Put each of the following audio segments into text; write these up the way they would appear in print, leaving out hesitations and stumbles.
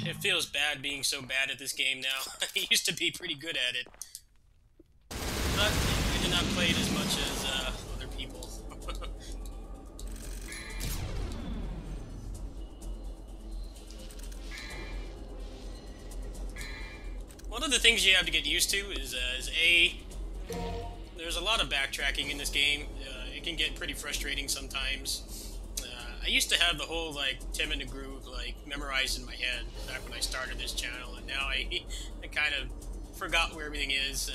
It feels bad being so bad at this game now. I used to be pretty good at it. But I did not play it as much as other people. One of the things you have to get used to is there's a lot of backtracking in this game. It can get pretty frustrating sometimes. I used to have the whole like 10-minute groove like memorized in my head back when I started this channel, and now I kind of forgot where everything is.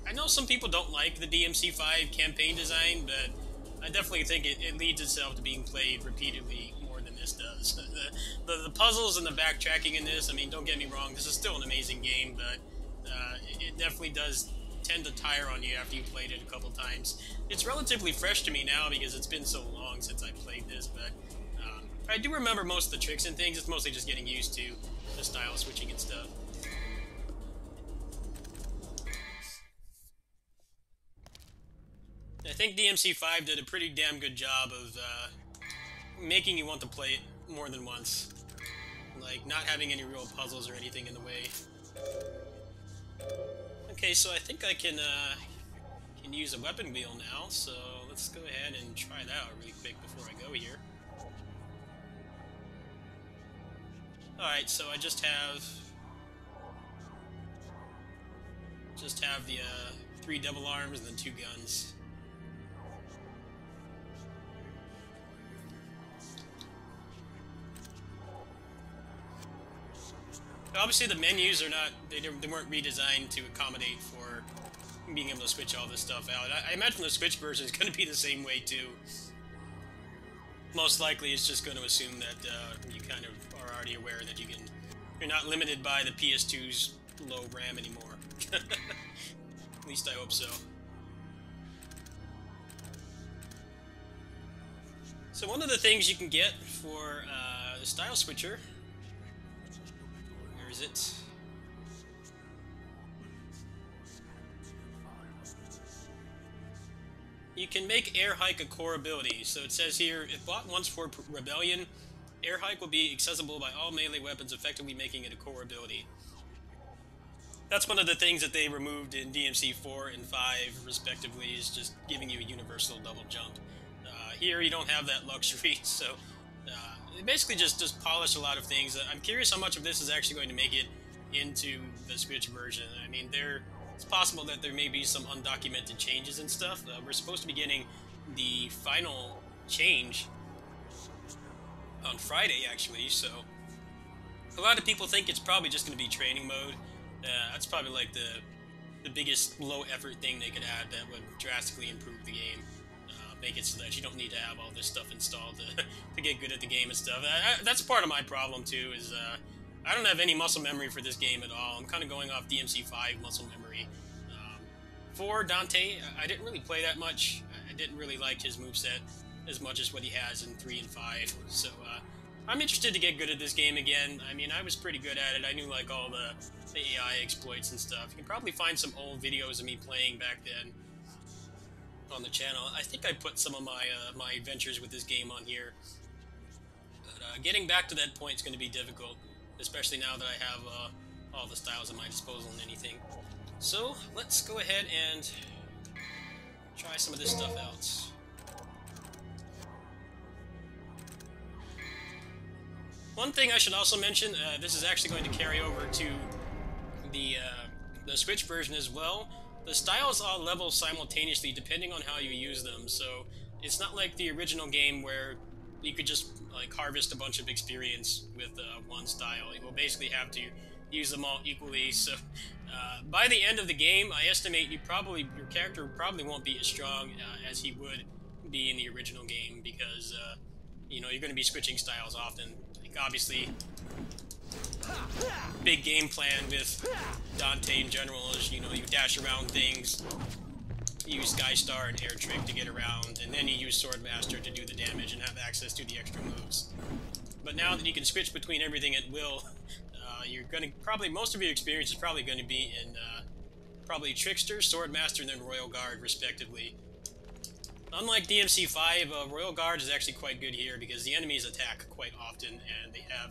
I know some people don't like the DMC5 campaign design, but I definitely think it leads itself to being played repeatedly more than this does. The puzzles and the backtracking in this, I mean, don't get me wrong, this is still an amazing game, but it definitely does tend to tire on you after you've played it a couple times. It's relatively fresh to me now because it's been so long since I played this, but I do remember most of the tricks and things. It's mostly just getting used to the style switching and stuff. I think DMC5 did a pretty damn good job of making you want to play it more than once. Like, not having any real puzzles or anything in the way. Okay, so I think I can use a weapon wheel now, so let's go ahead and try that out really quick before I go here. Alright, so I just have the 3 double arms and then 2 guns. Obviously, the menus are not, they weren't redesigned to accommodate for being able to switch all this stuff out. I imagine the Switch version is going to be the same way, too. Most likely, it's just going to assume that you kind of are already aware that you're not limited by the PS2's low RAM anymore. At least I hope so. So one of the things you can get for the style switcher, where is it? You can make Air Hike a core ability. So it says here, if bought once for Rebellion, Air Hike will be accessible by all melee weapons, effectively making it a core ability. That's one of the things that they removed in DMC4 and 5, respectively, is just giving you a universal double jump. Here, you don't have that luxury, so it basically just polish a lot of things. I'm curious how much of this is actually going to make it into the Switch version. I mean, it's possible that there may be some undocumented changes and stuff. We're supposed to be getting the final change on Friday, actually, so a lot of people think it's probably just going to be training mode. That's probably like the biggest low-effort thing they could add that would drastically improve the game. Make it so that you don't need to have all this stuff installed to get good at the game and stuff. That's part of my problem, too, is I don't have any muscle memory for this game at all. I'm kind of going off DMC5 muscle memory. For Dante, I didn't really play that much. I didn't really like his moveset as much as what he has in 3 and 5. So I'm interested to get good at this game again. I mean, I was pretty good at it. I knew like all the AI exploits and stuff. You can probably find some old videos of me playing back then on the channel. I think I put some of my adventures with this game on here. But getting back to that point is going to be difficult, especially now that I have all the styles at my disposal and anything. So let's go ahead and try some of this stuff out. One thing I should also mention, this is actually going to carry over to the Switch version as well. The styles all level simultaneously depending on how you use them, so it's not like the original game where you could just like harvest a bunch of experience with one style. You will basically have to use them all equally, so by the end of the game, I estimate your character probably won't be as strong as he would be in the original game, because you know, you're going to be switching styles often. Like, obviously, big game plan with Dante in general is, you know, you dash around things, use Sky Star and Air Trick to get around, and then you use Swordmaster to do the damage and have access to the extra moves. But now that you can switch between everything at will, you're going to probably, most of your experience is probably going to be in probably Trickster, Swordmaster, and then Royal Guard, respectively. Unlike DMC5, Royal Guard is actually quite good here because the enemies attack quite often, and they have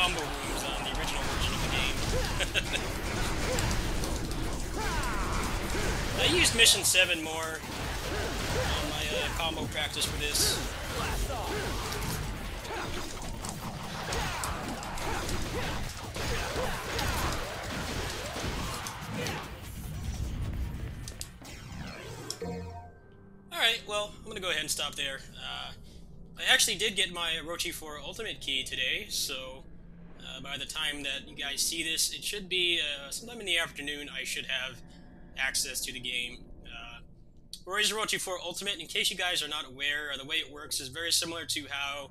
combo rooms on the original version of the game. I used Mission 7 more on my combo practice for this. Alright, well, I'm gonna go ahead and stop there. I actually did get my Orochi 4 Ultimate Key today, so by the time that you guys see this, it should be sometime in the afternoon. I should have access to the game. Orochi 4 Ultimate, in case you guys are not aware, the way it works is very similar to how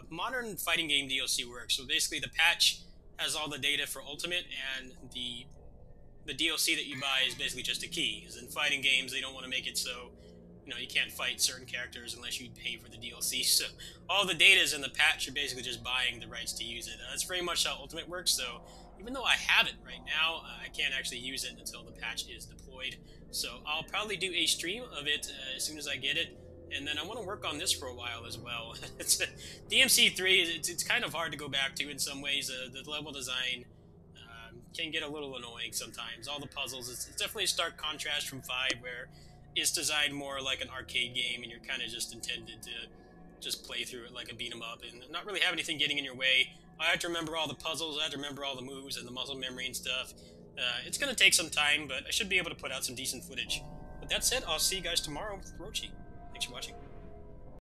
modern fighting game DLC works. So basically the patch has all the data for Ultimate, and the DLC that you buy is basically just a key. Because in fighting games, they don't want to make it so you can't fight certain characters unless you pay for the DLC. So all the data is in the patch. You're basically just buying the rights to use it. That's very much how Ultimate works. So even though I have it right now, I can't actually use it until the patch is deployed. So I'll probably do a stream of it as soon as I get it. And then I want to work on this for a while as well. DMC3, it's kind of hard to go back to in some ways. The level design can get a little annoying sometimes. All the puzzles, it's definitely a stark contrast from 5, where it's designed more like an arcade game, and you're kind of just intended to just play through it like a beat-em-up and not really have anything getting in your way. I have to remember all the puzzles, I have to remember all the moves and the muscle memory and stuff. It's going to take some time, but I should be able to put out some decent footage. With that said, I'll see you guys tomorrow with Orochi. Thanks for watching.